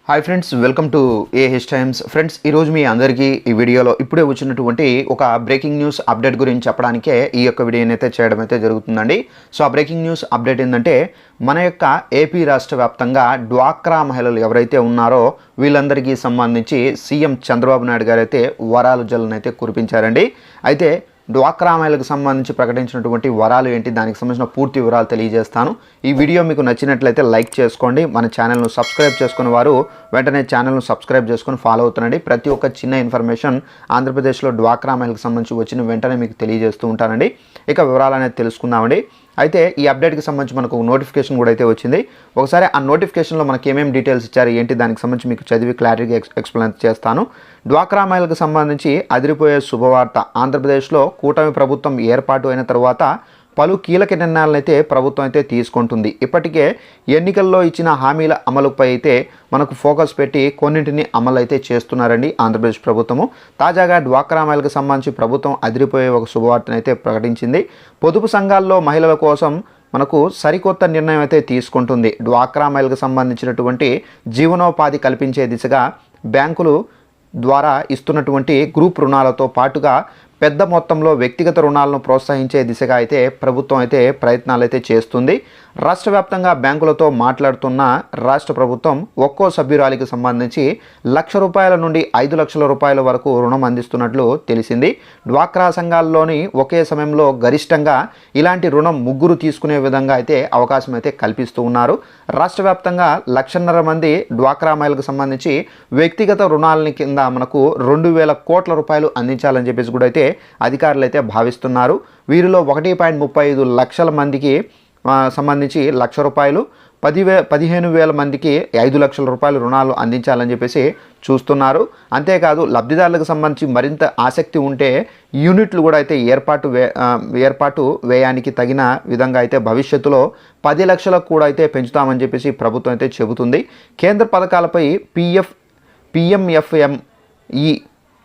Hi friends, welcome to AH times. Friends, ఈరోజు మీ అందరికీ ఈ వీడియోలో ఇప్పుడే వచ్చినటువంటి ఒక బ్రేకింగ్ న్యూస్ అప్డేట్ గురించి చెప్పడానికే ఈ యొక్క వీడియోని అయితే చేయడం అయితే జరుగుతుందండి. సో ఆ బ్రేకింగ్ న్యూస్ అప్డేట్ ఏంటంటే, మన యొక్క ఏపీ రాష్ట్ర వ్యాప్తంగా డ్వాక్రా మహిళలు ఎవరైతే ఉన్నారో వీళ్ళందరికీ సంబంధించి సీఎం చంద్రబాబు నాయుడు గారు అయితే వరాలు జల్లును అయితే కురిపించారండి. అయితే డ్వాక్రా మహిళలకు సంబంధించి ప్రకటించినటువంటి వరాలు ఏంటి, దానికి సంబంధించిన పూర్తి వివరాలు తెలియజేస్తాను. ఈ వీడియో మీకు నచ్చినట్లయితే లైక్ చేసుకోండి. మన ఛానల్ను సబ్స్క్రైబ్ చేసుకున్న వారు వెంటనే ఛానల్ను సబ్స్క్రైబ్ చేసుకొని ఫాలో అవుతుండండి. ప్రతి ఒక్క చిన్న ఇన్ఫర్మేషన్ ఆంధ్రప్రదేశ్లో డ్వాక్రా మహిళలకు సంబంధించి వచ్చిన వెంటనే మీకు తెలియజేస్తూ ఉంటానండి. ఇక వివరాలు అనేది తెలుసుకుందామండి. అయితే ఈ అప్డేట్కి సంబంధించి మనకు నోటిఫికేషన్ కూడా అయితే వచ్చింది. ఒకసారి ఆ నోటిఫికేషన్లో మనకి ఏమేమి డీటెయిల్స్ ఇచ్చారు ఏంటి, దానికి సంబంధించి మీకు చదివి క్లారిటీగా ఎక్స్ప్లెయిన్ చేస్తాను. డ్వాక్రా మహిళలకు సంబంధించి అదిరిపోయే శుభవార్త. ఆంధ్రప్రదేశ్లో కూటమి ప్రభుత్వం ఏర్పాటు అయిన తర్వాత పలు కీలక నిర్ణయాలను అయితే ప్రభుత్వం అయితే తీసుకుంటుంది. ఇప్పటికే ఎన్నికల్లో ఇచ్చిన హామీల అమలుపై అయితే మనకు ఫోకస్ పెట్టి కొన్నింటిని అమలు అయితే చేస్తున్నారండి ఆంధ్రప్రదేశ్ ప్రభుత్వము. తాజాగా డ్వాక్రా మహిళలకు సంబంధించి ప్రభుత్వం అదిరిపోయే ఒక శుభవార్తను అయితే ప్రకటించింది. పొదుపు సంఘాల్లో మహిళల కోసం మనకు సరికొత్త నిర్ణయం అయితే తీసుకుంటుంది. డ్వాక్రా మహిళలకు సంబంధించినటువంటి జీవనోపాధి కల్పించే దిశగా బ్యాంకులు ద్వారా ఇస్తున్నటువంటి గ్రూప్ రుణాలతో పాటుగా పెద్ద మొత్తంలో వ్యక్తిగత రుణాలను ప్రోత్సహించే దిశగా అయితే ప్రభుత్వం అయితే ప్రయత్నాలు అయితే చేస్తుంది. రాష్ట్ర వ్యాప్తంగా బ్యాంకులతో మాట్లాడుతున్న రాష్ట్ర ప్రభుత్వం ఒక్కో సభ్యురాలికి సంబంధించి ₹1,00,000 నుండి ₹5,00,000 వరకు రుణం అందిస్తున్నట్లు తెలిసింది. డ్వాక్రా సంఘాల్లోని ఒకే సమయంలో గరిష్టంగా ఇలాంటి రుణం ముగ్గురు తీసుకునే విధంగా అయితే అవకాశం అయితే కల్పిస్తూ ఉన్నారు. రాష్ట్ర వ్యాప్తంగా 1,50,000 మంది డ్వాక్రా మహిళలకు సంబంధించి వ్యక్తిగత రుణాలని కింద మనకు ₹2,000 కోట్ల అందించాలని చెప్పేసి కూడా అయితే అధికారులు అయితే భావిస్తున్నారు. వీరిలో 1.35 లక్షల మందికి సంబంధించి ₹1,00,000, 15,000 మందికి ₹5,00,000 రుణాలు అందించాలని చెప్పేసి చూస్తున్నారు. అంతేకాదు లబ్ధిదారులకు సంబంధించి మరింత ఆసక్తి ఉంటే యూనిట్లు కూడా అయితే ఏర్పాటు వ్యయానికి తగిన విధంగా అయితే భవిష్యత్తులో 10 లక్షలకు కూడా అయితే పెంచుతామని చెప్పేసి ప్రభుత్వం అయితే చెబుతుంది. కేంద్ర పథకాలపై PMFME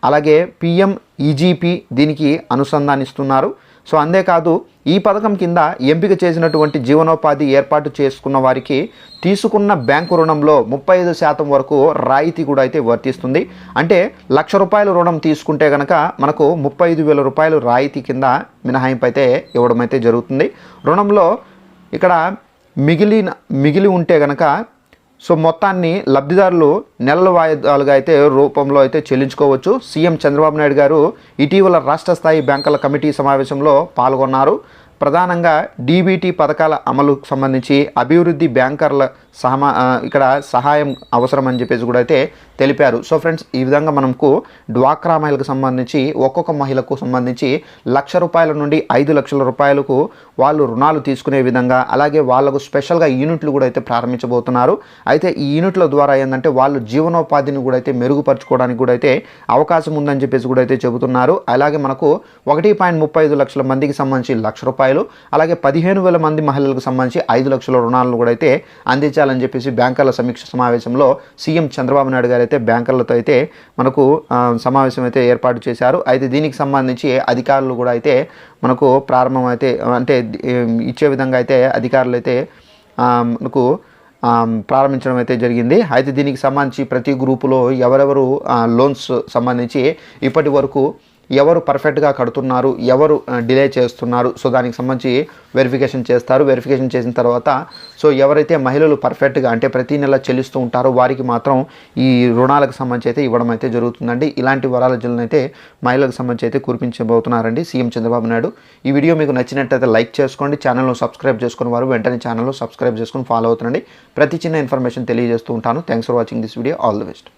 అలాగే PMEGP దీనికి అనుసంధానిస్తున్నారు. సో అంతేకాదు ఈ పథకం కింద ఎంపిక చేసినటువంటి జీవనోపాధి ఏర్పాటు చేసుకున్న వారికి తీసుకున్న బ్యాంకు రుణంలో 35% వరకు రాయితీ కూడా అయితే వర్తిస్తుంది. అంటే ₹1,00,000 రుణం తీసుకుంటే కనుక మనకు ₹35,000 రాయితీ కింద మినహాయింపు అయితే ఇవ్వడం అయితే జరుగుతుంది. రుణంలో ఇక్కడ మిగిలి ఉంటే కనుక సో మొత్తాన్ని లబ్ధిదారులు నెలల వాయిదాలుగా అయితే రూపంలో అయితే చెల్లించుకోవచ్చు. సీఎం చంద్రబాబు నాయుడు గారు ఇటీవల రాష్ట్ర స్థాయి బ్యాంకుల కమిటీ సమావేశంలో పాల్గొన్నారు. ప్రధానంగా డీబీటీ పథకాల అమలుకు సంబంధించి అభివృద్ధి బ్యాంకర్ల ఇక్కడ సహాయం అవసరం అని చెప్పేసి కూడా అయితే తెలిపారు. సో ఫ్రెండ్స్, ఈ విధంగా మనకు డ్వాక్రా మహిళకు సంబంధించి ఒక్కొక్క మహిళకు సంబంధించి ₹1,00,000 నుండి ₹5,00,000 వాళ్ళు రుణాలు తీసుకునే విధంగా, అలాగే వాళ్ళకు స్పెషల్గా యూనిట్లు కూడా అయితే ప్రారంభించబోతున్నారు. అయితే ఈ యూనిట్ల ద్వారా ఏంటంటే వాళ్ళు జీవనోపాధిని కూడా అయితే మెరుగుపరచుకోవడానికి కూడా అయితే అవకాశం ఉందని చెప్పేసి కూడా అయితే చెబుతున్నారు. అలాగే మనకు 1.35 లక్షల మందికి సంబంధించి ₹1,00,000, అలాగే 15,000 మంది మహిళలకు సంబంధించి ₹5,00,000 రుణాలను కూడా అయితే అందించాలని చెప్పేసి బ్యాంకర్ల సమీక్ష సమావేశంలో సీఎం చంద్రబాబు నాయుడు గారు అయితే బ్యాంకర్లతో అయితే మనకు సమావేశం అయితే ఏర్పాటు చేశారు. అయితే దీనికి సంబంధించి అధికారులు కూడా అయితే మనకు ప్రారంభం అయితే అంటే ఇచ్చే విధంగా అయితే అధికారులు అయితే మనకు ప్రారంభించడం అయితే జరిగింది. అయితే దీనికి సంబంధించి ప్రతి గ్రూపులో ఎవరెవరు లోన్స్ సంబంధించి ఇప్పటి వరకు ఎవరు పర్ఫెక్ట్గా కడుతున్నారు, ఎవరు డిలే చేస్తున్నారు, సో దానికి సంబంధించి వెరిఫికేషన్ చేస్తారు. వెరిఫికేషన్ చేసిన తర్వాత సో ఎవరైతే మహిళలు పర్ఫెక్ట్గా అంటే ప్రతి నెల చెల్లిస్తూ ఉంటారో వారికి మాత్రం ఈ రుణాలకు సంబంధించి అయితే ఇవ్వడం అయితే జరుగుతుందండి. ఇలాంటి వరాల జల్లును అయితే మహిళలకు సంబంధించి అయితే కురిపించబోతున్నారండి సీఎం చంద్రబాబు నాయుడు. ఈ వీడియో మీకు నచ్చినట్లయితే లైక్ చేసుకోండి. ఛానల్ను సబ్స్క్రైబ్ చేసుకున్న వారు వెంటనే ఛానల్ను సబ్స్క్రైబ్ చేసుకుని ఫాలో అవుతుండండి. ప్రతి చిన్న ఇన్ఫర్మేషన్ తెలియజేస్తూ ఉంటాను. Thanks for watching this video. All the best.